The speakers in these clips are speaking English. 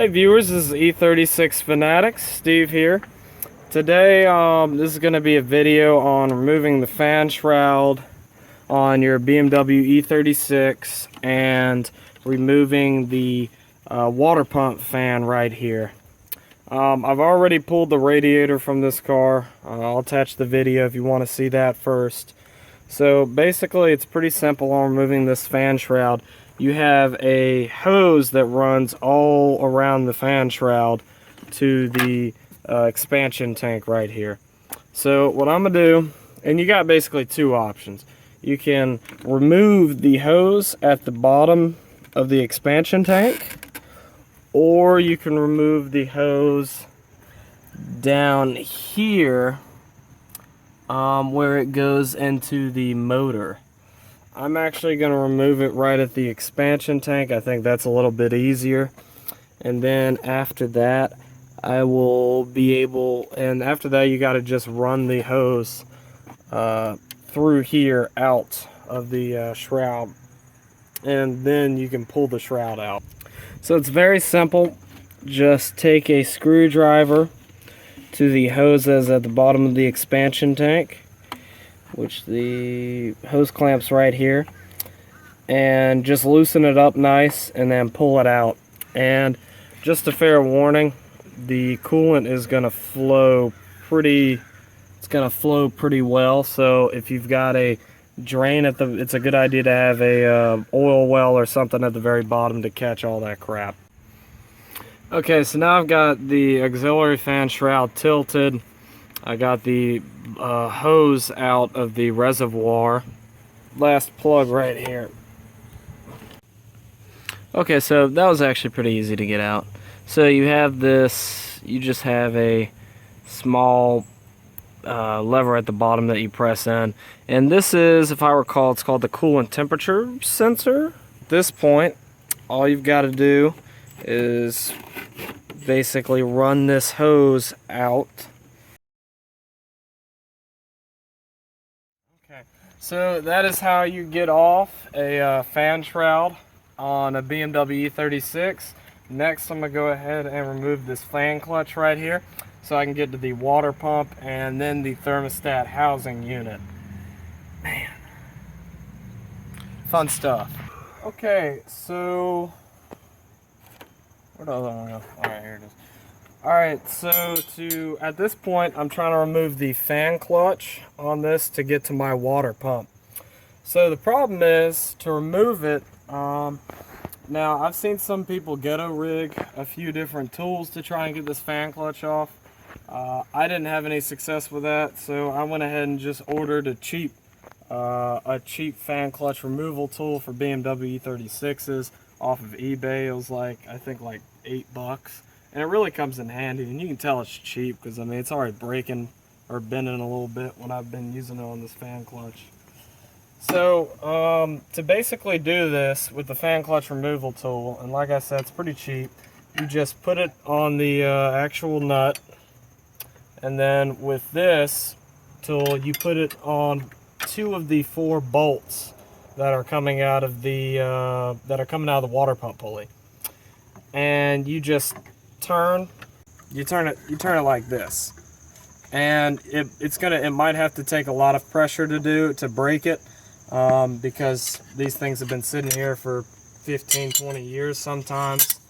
Hey viewers, this is E36 Fanatics, Steve here. Today, this is going to be a video on removing the fan shroud on your BMW E36 and removing the water pump fan right here. I've already pulled the radiator from this car. I'll attach the video if you want to see that first. So basically, it's pretty simple on removing this fan shroud. You have a hose that runs all around the fan shroud to the expansion tank right here. So what I'm going to do, and you got basically two options. You can remove the hose at the bottom of the expansion tank, or you can remove the hose down here where it goes into the motor. I'm actually going to remove it right at the expansion tank. I think that's a little bit easier. And then after that, I will be able, and after that you got to just run the hose through here out of the shroud. And then you can pull the shroud out. So it's very simple. Just take a screwdriver to the hoses at the bottom of the expansion tank, which the hose clamps right here, and just loosen it up nice and then pull it out. And just a fair warning, the coolant is going to flow pretty well. So if you've got a drain at the, it's a good idea to have a oil well or something at the very bottom to catch all that crap. Okay, so now I've got the auxiliary fan shroud tilted. I got the hose out of the reservoir. Last plug right here. Okay, so that was actually pretty easy to get out. So you have this, you just have a small lever at the bottom that you press in. And this is, if I recall, it's called the coolant temperature sensor. At this point, all you've got to do is basically run this hose out. Okay, so that is how you get off a fan shroud on a BMW E36. Next, I'm going to go ahead and remove this fan clutch right here so I can get to the water pump and then the thermostat housing unit. Man, fun stuff. Okay, so where do I want to go? Alright, here it is. Alright, so at this point, I'm trying to remove the fan clutch on this to get to my water pump. So the problem is, to remove it, now I've seen some people ghetto rig a few different tools to try and get this fan clutch off. I didn't have any success with that, so I went ahead and just ordered a cheap fan clutch removal tool for BMW E36s off of eBay. It was like, I think like $8, and it really comes in handy, and you can tell it's cheap because I mean it's already breaking or bending a little bit when I've been using it on this fan clutch. So to basically do this with the fan clutch removal tool, and like I said, it's pretty cheap, you just put it on the actual nut, and then with this tool you put it on 2 of the 4 bolts that are coming out of the water pump pulley, and you just turn it like this, and it might have to take a lot of pressure to break it, because these things have been sitting here for 15-20 years sometimes.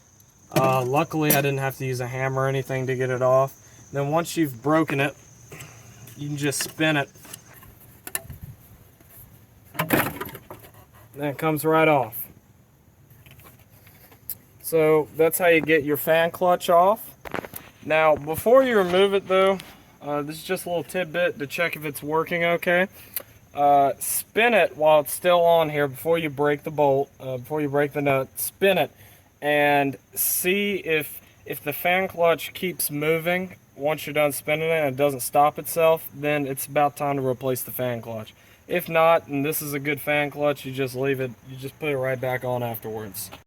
Luckily I didn't have to use a hammer or anything to get it off. Then once you've broken it, you can just spin it, and it comes right off. So that's how you get your fan clutch off. Now before you remove it though, this is just a little tidbit to check if it's working okay. Spin it while it's still on here before you break the bolt, before you break the nut. Spin it and see if the fan clutch keeps moving. Once you're done spinning it and it doesn't stop itself, then it's about time to replace the fan clutch. If not, and this is a good fan clutch, you just leave it, you just put it right back on afterwards.